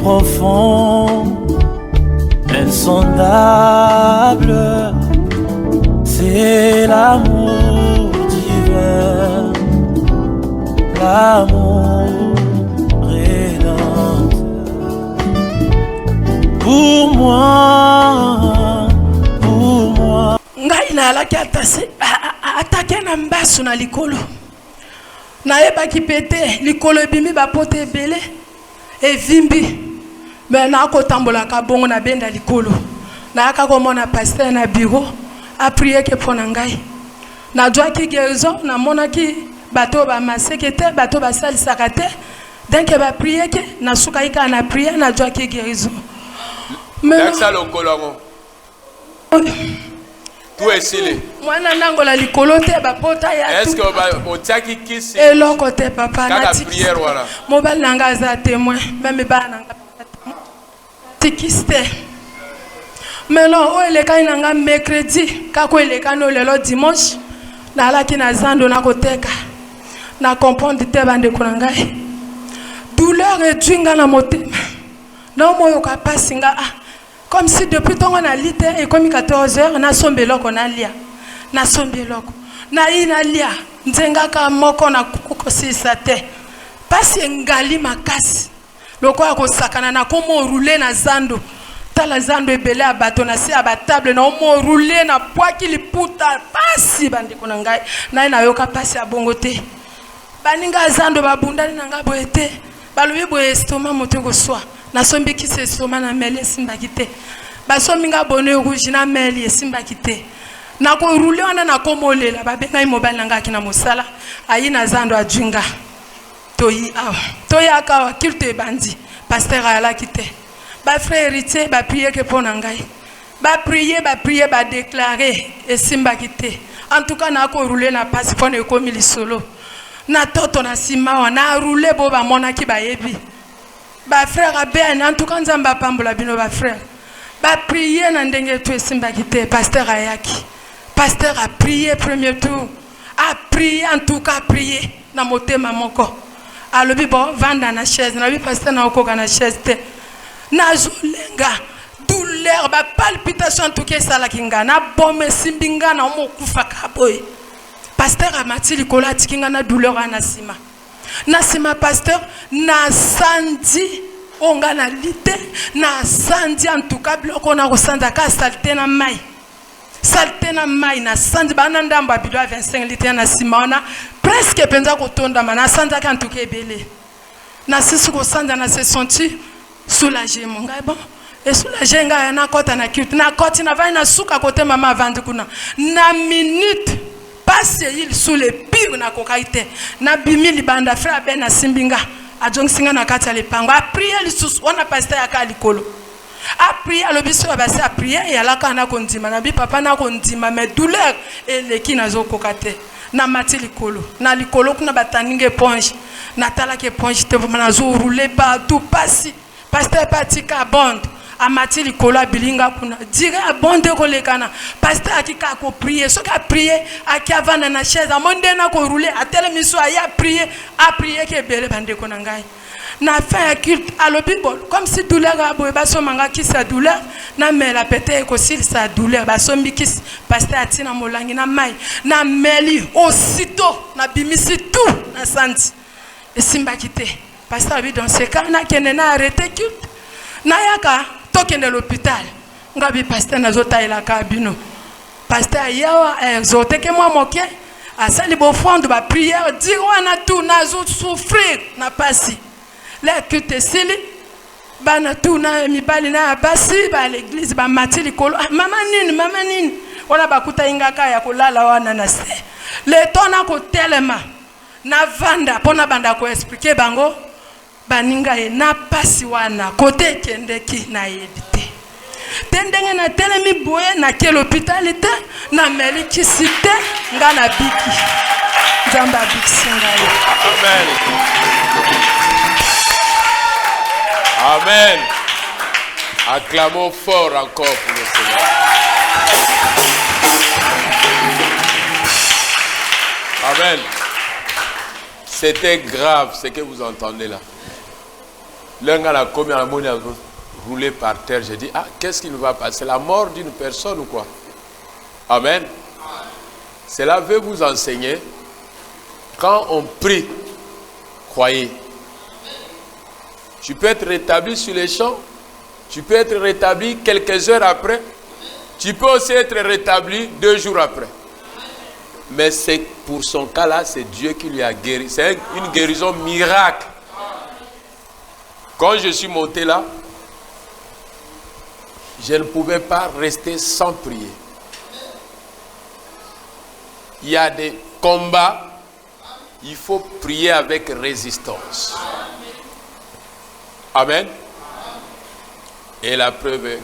profond, insondable, c'est l'amour divin, l'amour rédempteur. Pour moi, ngai na alaki atake na mbasu na likolo nayebaki pete likolo ebimi bapote ebele evimbi me nakotambolaka bongo na benda likolo nayaka komona paster na bureau aprieke mpo na ngai nazwaki guérison namonaki bato bamaseke te bato basalisaka te denke baprieke nasukaki kaka na priere nazwaki guérison tout est scellé. Mwana nangola likolo te bapota ya est-ce que otiaki kisi eloko te papa na prière wala mobali nanga aza témoin même bana nanga tikiste melo o elekani nanga mercredi kako elekani lelo dimanche na alaki na zando na koteka na comprendre te bande ko ngai douleur edwinga na motema na moyo ka pasinga comme si depuis ton on a lité et comme 14h na sombeloko na lia na sombeloko na ina lia nzenga ka moko na kuko sisa te pasi ngali makasi loko akosakana na komo rouler na zando tala zando ebele abato na se abatable na omo rouler na poaki liputa pasi bandi kona ngai na ina yoka pasi abongo te baninga zando babundani na ngabo ete balobi bo estoma moto ko swa na sombi ki se soma na meli simba kite basomi nga bonne rouge na meli simba kite na ko rouler wana na komolela babenga mobile nanga kina mosala ayi na zando ajunga toyi awa toyi akawa kilte bandi pasteur ala kite ba frère héritier ba prier que pour ngai ba prier ba déclarer et simba kite en tout cas na ko rouler na passe fone komi lisolo na toto na sima wana rouler bo ba monaki ba yebi ba frère aben en tout cas nzamba pambola bino ba frère ba prier na ndenge tu simba kite pasteur ayaki pasteur a prié premier tour a prié en tout cas prier na motema moko alobi bo vanda na chaise na bi pasteur na okoka na chaise te na zulenga douleur ba palpitation tout que ça la kinga na bombe simbinga na omokufa kaboy pasteur amati likola tikinga na douleur anasima nasima pasteur na sandi onga na lite na sandi en tout cas bloko na kosanda ka salté na mai na sandi bana ndamba bido 25 litres na simona presque penza kotonda mana sanda ka en tout cas ebele na sisi kosanda na se senti soulagé mon gars bon et soulagé nga na kota na cute na koti na vai na suka kote mama vandi kuna na minute passe il sous les pires na kokaite na bimili banda frère ben na simbinga ajong singa na kati ya lipango a prier lisusu wana pasteur ya kalikolo a prier le biso ba a prier et alaka na kondima na bi papa na kondima mais douleur eleki na zo kokate na mati likolo na likolo kuna bataninga éponge na tala ke éponge te na zo rouler pas tout passi pasteur patika bond amati likolo abilinga kuna dire abonde kolekana pasteur akika ko prier so ka prier akiavana na chaise amonde na ko rouler atele miso aya prier ke bele bande ko ngai na fin ya culte alobi bol comme si douleur abo baso manga ki sa douleur na mela pete ko sil sa douleur baso mbikis pasteur atina molangi na mai na meli aussitôt na bimisi tout na santi esimba kite pasteur bi dans ce cas na kenena arrêter culte na yaka tokende l'hôpital ngabi pasteur nazota ila kabino pasteur yawa exhorter que moi moké à sali bo fond ba prière dire wana tout nazo souffrir na pasi la que te sili bana tout na mibali na pasi ba l'église ba matili kolo mama nini wana bakuta ingaka ya kolala wana na se le tona ko telema na vanda pona banda ko expliquer bango baninga e na pasi wana kote kendeki na yedite tendenge na telemi boye na ke l'hôpital na meli kisite nga na biki nzamba biki ngayo amen amen acclamons fort encore pour le Seigneur. Amen. C'était grave ce que vous entendez là. L'un gars a commis un monde roulé par terre. J'ai dit, ah, qu'est-ce qui nous va passer? La mort d'une personne ou quoi? Amen. Cela veut vous enseigner, quand on prie, croyez. Tu peux être rétabli sur les champs, tu peux être rétabli quelques heures après, tu peux aussi être rétabli 2 jours après. Mais c'est pour son cas-là, c'est Dieu qui lui a guéri. C'est une guérison miracle. Quand je suis monté là, je ne pouvais pas rester sans prier. Il y a des combats, il faut prier avec résistance. Amen. Et la preuve est,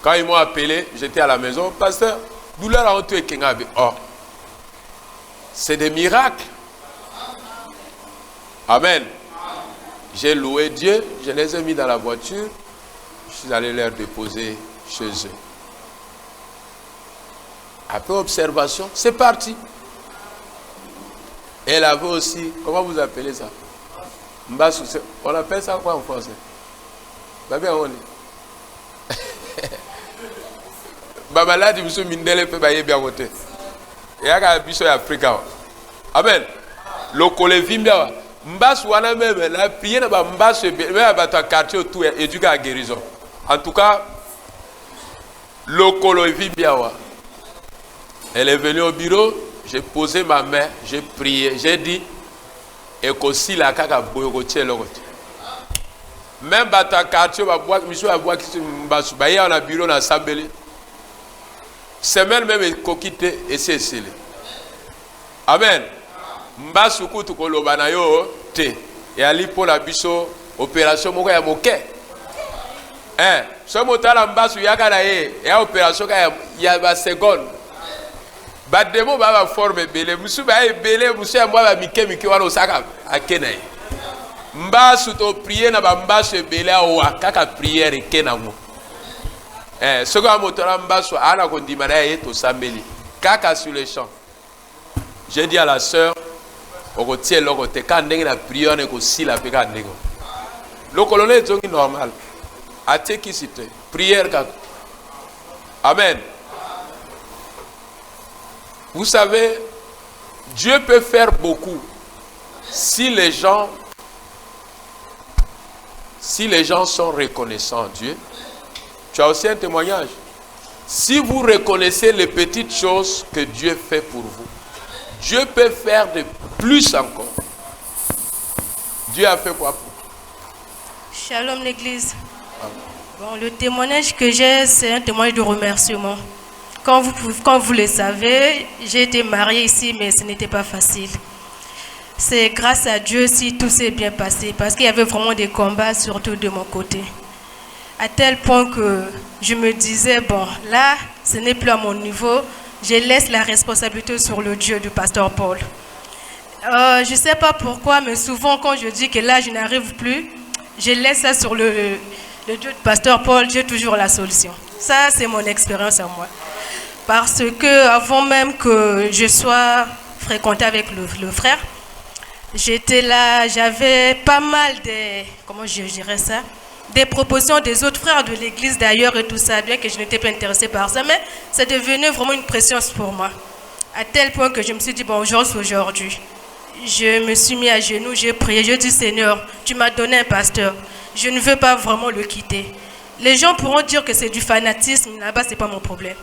quand ils m'ont appelé, j'étais à la maison, pasteur, douleur à tué Kengabe. Oh, c'est des miracles. Amen. J'ai loué Dieu, je les ai mis dans la voiture, je suis allé les déposer chez eux. Après observation, c'est parti. Elle avait aussi, comment vous appelez ça? On appelle ça quoi en français? Babé on est. Babaladi monsieur Mindele peut bailler bien côté. Et y a un biso africain. Amen. Le collègue Vimbia. Mbas wana même la prière na ba mbas même ba ta quartier tout et du gars guérison. En tout cas, le collègue Vimbia. Elle est venue au bureau, j'ai posé ma main, j'ai prié, j'ai dit et qu'aussi la kaka boyo tche le côté. Même ba ta quartier ba boire monsieur ba boire qui mbas ba ya na bureau na Sambeli. Semaine même kokité et c'est scellé. Amen. Mbas kutu ko lobana yo te et ali pour la biso opération moko ya moke. Hein, so motala mbas yaka na ye ya opération ka ya ba seconde. Ba demo ba forme belé musu ba belé musu ya mwa ba mike wana osaka akena. Mbas to prier na ba mbas belé wa kaka prière kena mo. Ce que motola mbaso ala kondimana yeto sambeli kaka sur les champs. J'ai dit à la sœur au tiel loko te ka ndenge na prière ne ko sila pe ka ndenge. Le colonel est normal. Ate qui cite prière ka. Amen. Vous savez, Dieu peut faire beaucoup si les gens sont reconnaissants à Dieu. Tu as aussi un témoignage. Si vous reconnaissez les petites choses que Dieu fait pour vous, Dieu peut faire de plus encore. Dieu a fait quoi pour vous? Shalom l'église. Bon, le témoignage que j'ai, c'est un témoignage de remerciement. Quand vous le savez, j'ai été mariée ici, mais ce n'était pas facile. C'est grâce à Dieu si tout s'est bien passé, parce qu'il y avait vraiment des combats, surtout de mon côté. À tel point que je me disais, bon, là, ce n'est plus à mon niveau, je laisse la responsabilité sur le Dieu du pasteur Paul. Je ne sais pas pourquoi, mais souvent quand je dis que là, je n'arrive plus, je laisse ça sur le Dieu du pasteur Paul, j'ai toujours la solution. Ça, c'est mon expérience à moi. Parce que avant même que je sois fréquentée avec le frère, j'étais là, j'avais pas mal de, comment je dirais ça, des propositions des autres frères de l'église d'ailleurs et tout ça, bien que je n'étais pas intéressée par ça, mais c'est devenu vraiment une pression pour moi. À tel point que je me suis dit, bon, aujourd'hui, je me suis mis à genoux, j'ai prié, je dis, Seigneur, tu m'as donné un pasteur, je ne veux pas vraiment le quitter. Les gens pourront dire que c'est du fanatisme, là-bas, ce n'est pas mon problème.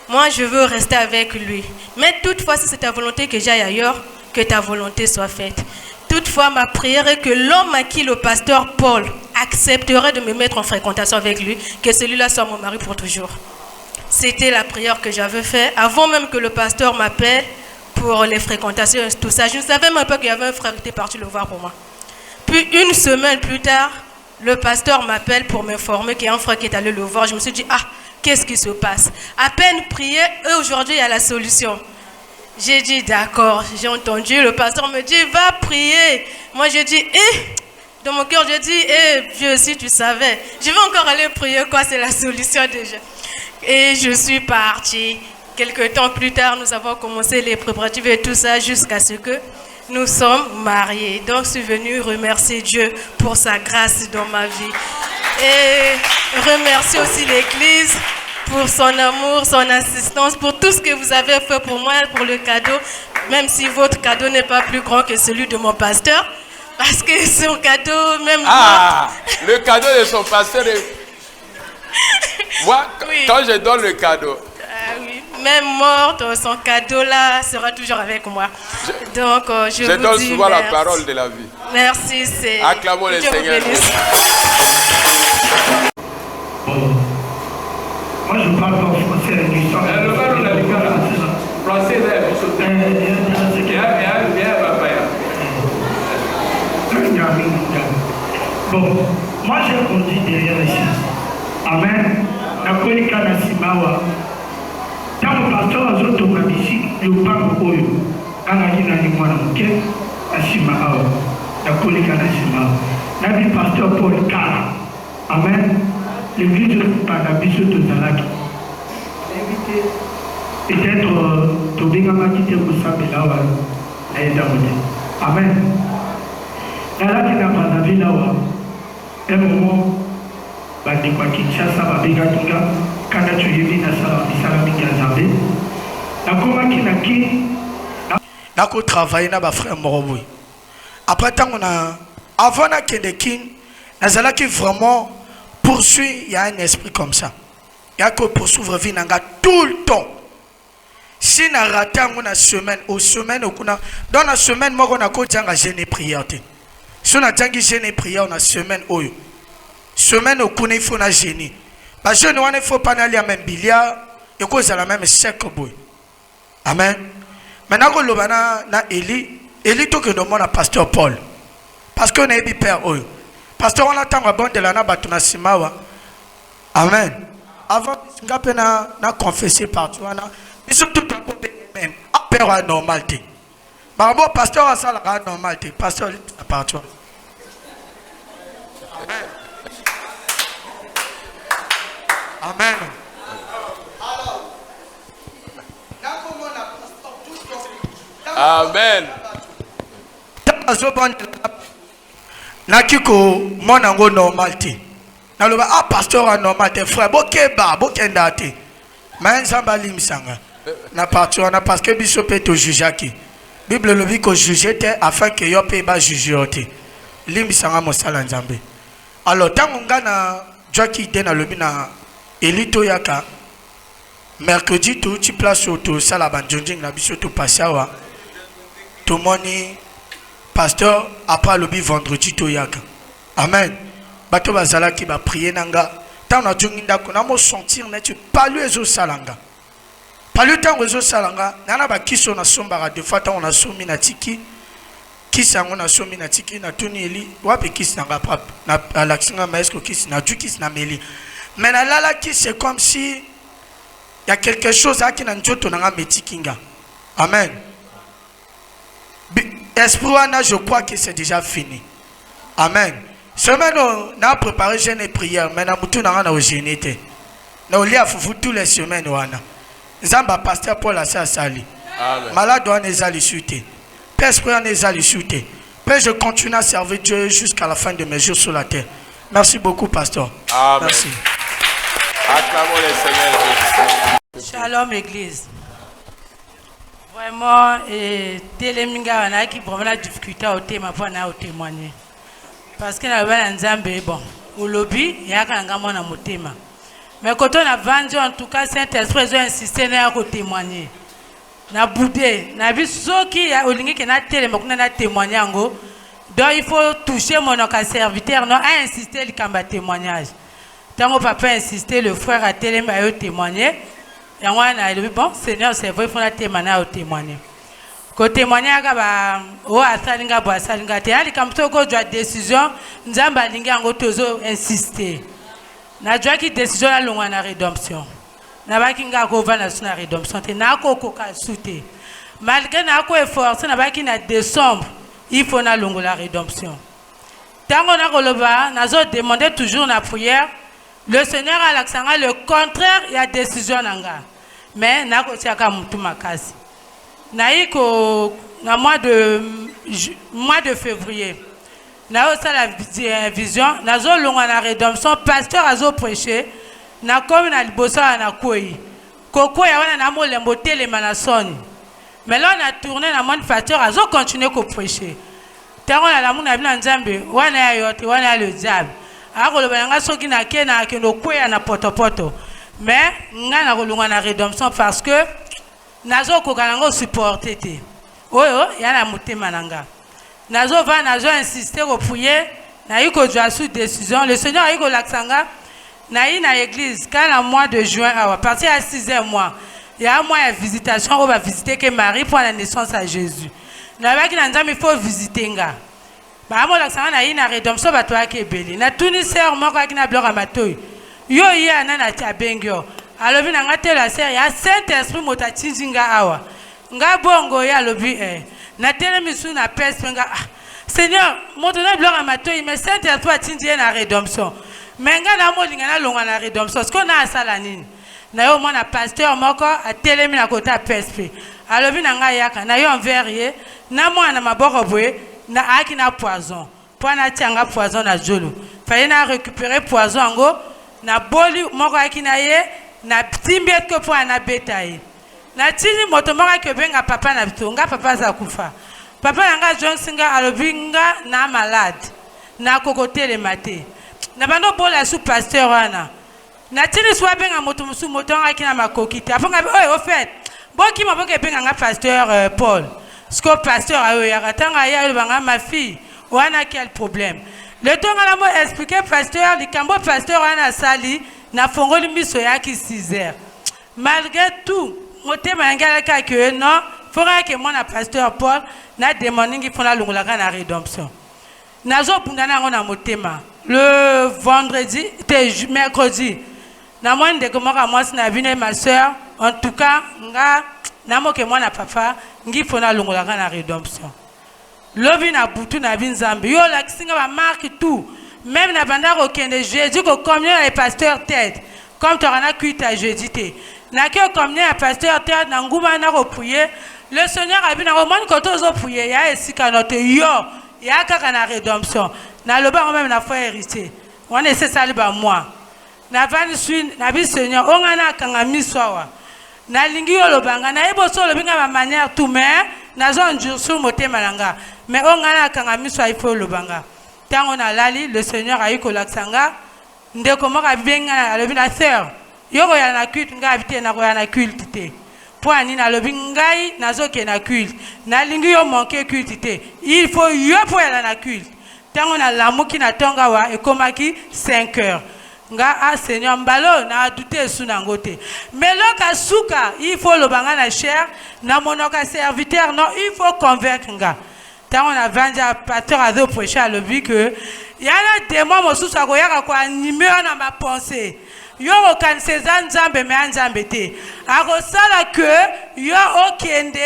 Moi, je veux rester avec lui. Mais toutefois, si c'est ta volonté que j'aille ailleurs, que ta volonté soit faite. Toutefois, ma prière est que l'homme à qui le pasteur Paul accepterait de me mettre en fréquentation avec lui, que celui-là soit mon mari pour toujours. C'était la prière que j'avais faite avant même que le pasteur m'appelle pour les fréquentations et tout ça. Je ne savais même pas qu'il y avait un frère qui était parti le voir pour moi. Puis une semaine plus tard, le pasteur m'appelle pour m'informer qu'il y a un frère qui est allé le voir. Je me suis dit, ah, qu'est-ce qui se passe? À peine prié, et aujourd'hui il y a la solution. J'ai dit, d'accord, j'ai entendu, le pasteur me dit, va prier. Moi je dis, dans mon cœur je dis, Dieu, si tu savais, je vais encore aller prier, quoi, c'est la solution déjà. Et je suis partie. Quelques temps plus tard, nous avons commencé les préparatifs et tout ça, jusqu'à ce que nous sommes mariés. Donc, je suis venue remercier Dieu pour sa grâce dans ma vie. Et remercier aussi l'Église pour son amour, son assistance, pour tout ce que vous avez fait pour moi, pour le cadeau, même si votre cadeau n'est pas plus grand que celui de mon pasteur. Parce que son cadeau, même Ah, le cadeau de son pasteur est... Moi, oui. Quand je donne le cadeau... Oui. Même morte, son cadeau là sera toujours avec moi. Donc, je vous donne dis souvent merci. la parole de la vie. Merci, c'est... Acclamons le Seigneur. Moi, je parle pas français. Bon, moi j'ai grandi derrière ici. Amen. La colika na simawa. Tant que pasteur azoto kabisi, le pape oyo. Kana kina ni mwana mke, asimawa. La colika na simawa. Nabi pasteur Paul Kara. Amen. L'église par la biso de Zalaki. Peut-être Tobinga quitté pour ça, mais là, amen. Zalaki n'a pas la vie là. Un moment, de quoi Kinshasa, Babega Kinga, quand tu es venu à Salamika Zambé, la Koma Kinaki, n'a qu'au travail, n'a pas frère Moroboui. Après, tant qu'on a, avant la Kendekin, Zalaki vraiment poursuit, il y a un esprit comme ça. Il y a que poursuivre vie tout le temps. Si on a raté une semaine, dans la semaine, on a jeûné prière. Si on a jeûné prière, on a semaine. Semaine, il faut jeûner. Parce que nous ne faut pas aller à même biliard, et qu'on a la même sec. Amen. Maintenant, on a Élie tout que demande à pasteur Paul. Parce qu'on a eu père. Pasteur, on attend à bon de la Nabatuna Simawa. Amen. Avant, on a confessé partout. Mais surtout, même, père à normalité. Barbo, pasteur à ça, la normalité. Pasteur, à partout. Amen. Amen. Nakiko, mon ango normalité. Naloba, ah, pasteur à normalité, frère, bokeba, bokendate. Mais Zamba limsanga. Na partout, on a parce que Bishop est au juge qui. Bible le dit que juge afin que yo pe ba juger. Limsanga mosala nzambe. Alors, tant on gana Jackie dena le bina elito yaka. Mercredi tout tu place auto sala banjonjing na biso to passawa. Tout moni pasteur après le vendredi to yaka. Amen. Bato bazala ki ba prier nanga. Tant na jonginda ko na mo sentir na tu palu ezo salanga. Palu tango ezo salanga nana ba kiso na sombara de fois on a somi na tiki. Kisa on a somi na tiki na tuni eli wapi kisi nanga pap na alaxinga maestro kisi na du kisi na meli. Mais na lala ki c'est comme si il y a quelque chose qui n'a njoto nanga metikinga. Amen. Esprit je crois que c'est déjà fini. Amen. Semaine on a préparé jeûne et prière, mais na mutu nanga na jeûner te. Na oli a fufu tous les semaines wana. Nzamba pasteur Paul a sali. Amen. Malade on est allé chuter. Père esprit on est allé chuter. Père je continue à servir Dieu jusqu'à la fin de mes jours sur la terre. Merci beaucoup pasteur. Amen. Merci. Acclamons le Seigneur. Shalom Église. Vraiment, Téléminga, on a qui vraiment la difficulté au thème pour témoigner. Parce que la belle Nzambe, bon, au lobby, il y a un gamin dans mon thème. Mais quand on a vendu, en tout cas, Saint-Esprit a insisté à témoigner. Na boudé, na vu ceux qui a olingi qui na télé, mais qu'on a témoigné en gros. Donc il faut toucher mon serviteur, non, a insisté le combat témoignage. Tant que papa a insisté, le frère a télé, mais il a témoigné. Et on a dit, bon, Seigneur, c'est vrai, il faut témoigner. Quand témoigner, on a salinga, boa salinga, te ali comme ça, quand doit décision, nous avons balinga, on a insisté. Na doit qui décision la longue na rédemption. Na ba kinga ko va na rédemption, te na ko ko ka souté. Malgré na ko effort, na ba ki na décembre, il faut na longue la rédemption. Tant qu'on a relevé, na zo demander toujours na prière. Le Seigneur a l'accent, le contraire, il y a décision nanga. Mais na ko tiaka mutu makasi. Na iko na mois de mois de février. Na ça la vision, na zo longa na rédemption, pasteur azo prêcher, na comme na libosa na koi. Koko ya wana na mo lembo tele manasoni. Mais là on a tourné na mon pasteur azo continuer ko prêcher. Tango na lamu na bina nzambe, wana ya yote, wana ya le diable. Ako lo banga soki na ke na ke no koi na poto. Mais nga na kolonga na rédemption parce que nazo ko kanango supporter te. Oyo ya na motema nanga. Nazo insister au prier, na yiko jwa sous décision. Le Seigneur a yiko laksanga, na yi na église, quand le mois de juin, à partir à 6e mois, il y a un mois de visitation, on va visiter que Marie pour la naissance à Jésus. Na baki na nzambe il faut visiter nga. Ba mo laksanga na yi na rédemption ba to akebeli. Na tuni sœur moko akina bloc amatoy. Yo ya na tia bengyo. Alobi na ngate la sœur ya Saint-Esprit motatinzinga awa. Nga bongo ya lobi na tele misu na peste nga Seigneur montre bloc amatoy mais Saint-Esprit atinzie na rédemption. Mais nga na mo linga na longa na rédemption. Ce qu'on a sala nini. Na yo mona pasteur moko a telemi na kota peste. Alobi na nga yaka na yo enverrier na mwana maboko boye na aki na poison. Pour na tianga poison na jolo. Fallait na récupérer poison ngo na boli moko aki na ye na timbet ko pour na betaye. Na tini moto moko ke benga papa na bitonga papa za kufa. Papa nga Johnsinga alobinga na malade. Na kokotele mate. Na bando bola sous pasteur wana. Na tini swa benga moto musu moto aki na makokite. Afonga au fait. Boki mabo ke benga nga pasteur Paul. Sco pasteur ayo ya katanga ya banga ma fille. Wana quel problème? Le temps à la mo expliquer pasteur, le cambo pasteur wana sali na fongoli miso yaki 6h. Malgré tout, motema ngala ka que non, faudra que mon pasteur Paul na demandé qu'il faut la longola na rédemption. Nazo bundana ngona motema. Le vendredi, mercredi. Na moi de comment moi na vine ma soeur, en tout cas, nga na mo que moi na papa, ngi faut la longola na rédemption. Lobi na butu na binzambe yo la kisinga ba marque tout même na banda ko kende jeudi ko combien les pasteurs tête comme tu rana kuita jeudi té na ke combien les pasteurs tête na nguma na ko prier le Seigneur a bien na romane ko to zo prier ya esika note yo ya kaka na rédemption na loba même na foi héritier on essaie ça ba moi na vani suis na bi Seigneur on ngana kanga miswa na lingi yo lobanga na ebo so lobinga ba manière tout mais na zone dur sur motema nanga mais on ngana kanga miswa il faut lobanga tango na lali le Seigneur a eu kolaksanga ndeko moka benga alobi na sœur yoko ya na culte nga habité na ko ya na culte te point ni na lobi ngai nazoke na culte na lingi yo manquer culte te il faut yo po ya na culte tango na lamuki na tonga wa ekomaki 5 heures nga a Seigneur mbalo na douter sous nangote mais loka suka il faut lobanga na cher na monoka serviteur non il faut convaincre nga tant on a vendu à pasteur à deux prêcher à l'objet que il y a un démon mo sous ko yaka ko animer na ma pensée yo ko kan sezan nzambe me nzambe te ako sala que yo okende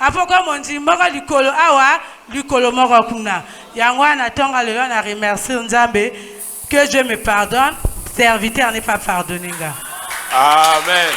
apoko mondi moko likolo awa likolo moko kuna yango na tonga lelo na remercier nzambe que Dieu me pardonne serviteur n'est pas pardonné. Amen.